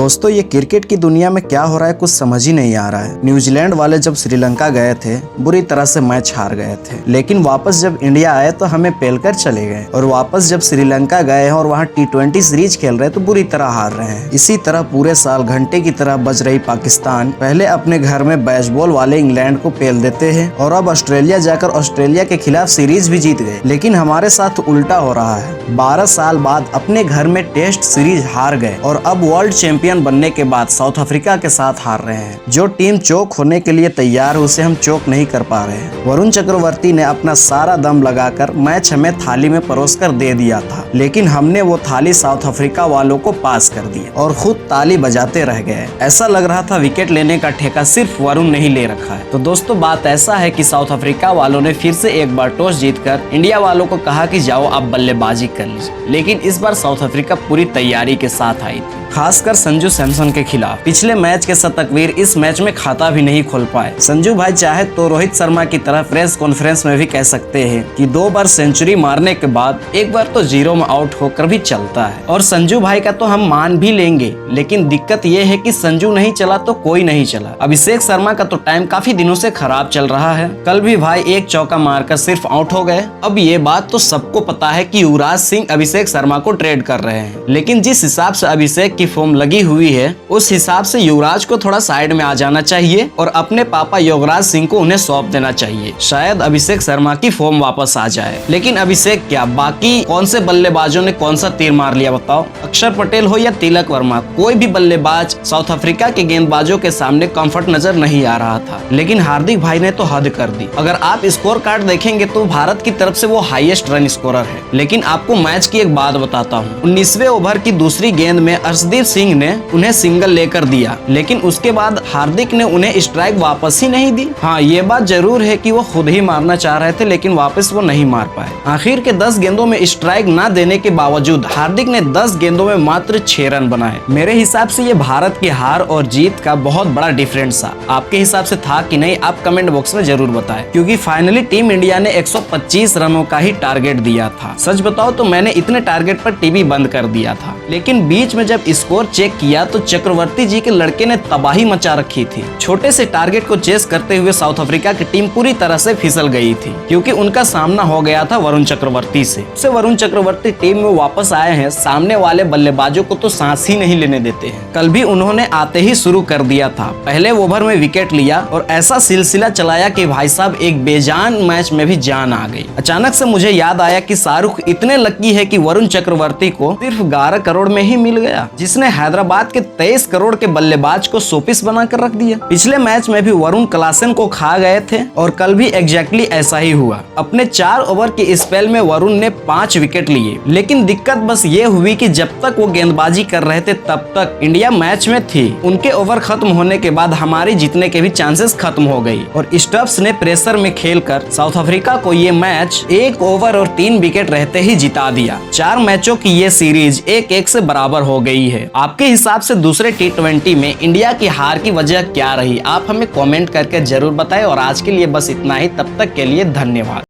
दोस्तों ये क्रिकेट की दुनिया में क्या हो रहा है कुछ समझ ही नहीं आ रहा है। न्यूजीलैंड वाले जब श्रीलंका गए थे बुरी तरह से मैच हार गए थे, लेकिन वापस जब इंडिया आए तो हमें पेलकर चले गए। और वापस जब श्रीलंका गए हैं और वहाँ T20 सीरीज खेल रहे तो बुरी तरह हार रहे हैं। इसी तरह पूरे साल घंटे की तरह बज रही पाकिस्तान पहले अपने घर में बेसबॉल वाले इंग्लैंड को पेल देते हैं और अब ऑस्ट्रेलिया जाकर ऑस्ट्रेलिया के खिलाफ सीरीज भी जीत गए। लेकिन हमारे साथ उल्टा हो रहा है। 12 साल बाद अपने घर में टेस्ट सीरीज हार गए और अब वर्ल्ड चैंपियन बनने के बाद साउथ अफ्रीका के साथ हार रहे हैं। जो टीम चौक होने के लिए तैयार है उसे हम चौक नहीं कर पा रहे हैं। वरुण चक्रवर्ती ने अपना सारा दम लगाकर मैच हमें थाली में परोसकर दे दिया था, लेकिन हमने वो थाली साउथ अफ्रीका वालों को पास कर दी और खुद ताली बजाते रह गए। ऐसा लग रहा था विकेट लेने का ठेका सिर्फ वरुण ने ही ले रखा है। तो दोस्तों बात ऐसा है कि साउथ अफ्रीका वालों ने फिर से एक बार टॉस जीतकर इंडिया वालों को कहा कि जाओ आप बल्लेबाजी कर लीजिए, लेकिन इस बार साउथ अफ्रीका पूरी तैयारी के साथ आई थी, खासकर संजू सैमसन के खिलाफ। पिछले मैच के शतकवीर इस मैच में खाता भी नहीं खोल पाए। संजू भाई चाहे तो रोहित शर्मा की तरह प्रेस कॉन्फ्रेंस में भी कह सकते हैं कि 2 बार सेंचुरी मारने के बाद एक बार तो 0 में आउट होकर भी चलता है। और संजू भाई का तो हम मान भी लेंगे, लेकिन दिक्कत ये है कि संजू नहीं चला तो कोई नहीं चला। अभिषेक शर्मा का तो टाइम काफी दिनों से खराब चल रहा है। कल भी भाई एक चौका मारकर सिर्फ आउट हो गए। अब ये बात तो सबको पता है कि युवराज सिंह अभिषेक शर्मा को ट्रेड कर रहे हैं, लेकिन जिस हिसाब से अभिषेक की फॉर्म लगी हुई है उस हिसाब से युवराज को थोड़ा साइड में आ जाना चाहिए और अपने पापा योगराज सिंह को उन्हें सौंप देना चाहिए। शायद अभिषेक शर्मा की फॉर्म वापस आ जाए। लेकिन अभिषेक क्या, बाकी कौन से बल्लेबाजों ने कौन सा तीर मार लिया बताओ? अक्षर पटेल हो या तिलक वर्मा, कोई भी बल्लेबाज साउथ अफ्रीका के गेंदबाजों के सामने कंफर्ट नजर नहीं आ रहा था। लेकिन हार्दिक भाई ने तो हद कर दी। अगर आप स्कोर कार्ड देखेंगे तो भारत की तरफ से वो हाईएस्ट रन स्कोरर है। लेकिन आपको मैच की एक बात बताता हूँ, 19वें ओवर की दूसरी गेंद में अर्शदीप सिंह ने उन्हें सिंगल लेकर दिया, लेकिन उसके बाद हार्दिक ने उन्हें स्ट्राइक वापस ही नहीं दी। हाँ, ये बात जरूर है कि वो खुद ही मारना चाह रहे थे, लेकिन वापस वो नहीं मार पाए। आखिर के 10 गेंदों में स्ट्राइक ना देने के बावजूद हार्दिक ने 10 गेंदों में मात्र 6 रन बनाए। मेरे हिसाब से ये भारत की हार और जीत का बहुत बड़ा डिफरेंस था। आपके हिसाब से था कि नहीं, आप कमेंट बॉक्स में जरूर बताएं, क्योंकि फाइनली टीम इंडिया ने 125 रनों का ही टारगेट दिया था। सच बताओ तो मैंने इतने टारगेट पर टीवी बंद कर दिया था, लेकिन बीच में जब स्कोर चेक किया तो चक्रवर्ती जी के लड़के ने तबाही मचा रखी थी। छोटे से टारगेट को चेस करते हुए साउथ अफ्रीका की टीम पूरी तरह से फिसल गई थी, क्योंकि उनका सामना हो गया था वरुण चक्रवर्ती से। वरुण चक्रवर्ती टीम में वापस आए हैं, सामने वाले बल्लेबाजों को तो सांस ही नहीं लेने देते हैं। कल भी उन्होंने आते ही शुरू कर दिया था, पहले ओवर में विकेट लिया और ऐसा सिलसिला चलाया कि भाई साहब एक बेजान मैच में भी जान आ गई। अचानक से मुझे याद आया कि शाहरुख इतने लकी है कि वरुण चक्रवर्ती को सिर्फ 11 करोड़ में ही मिल गया, जिसने हैदराबाद के 23 करोड़ के बल्लेबाज को शोपीस बनाकर रख दिया। पिछले मैच में भी वरुण क्लासन को खा गए थे और कल भी एग्जैक्टली ऐसा ही हुआ। अपने 4 ओवर के स्पेल में वरुण ने 5 विकेट लिए, लेकिन दिक्कत बस ये हुई कि जब तक वो गेंदबाजी कर रहे थे तब तक इंडिया मैच में थी। उनके ओवर खत्म होने के बाद हमारी जीतने के भी चांसेस खत्म हो गई और स्टफ्स ने प्रेशर में खेलकर साउथ अफ्रीका को ये मैच 1 ओवर और 3 विकेट रहते ही जिता दिया। 4 मैचों की ये सीरीज 1-1 से बराबर हो गई है। आपके हिसाब से दूसरे T20 में इंडिया की हार की वजह क्या रही? आप हमें कमेंट करके जरूर बताएं और आज के लिए बस इतना ही। तब तक के लिए धन्यवाद।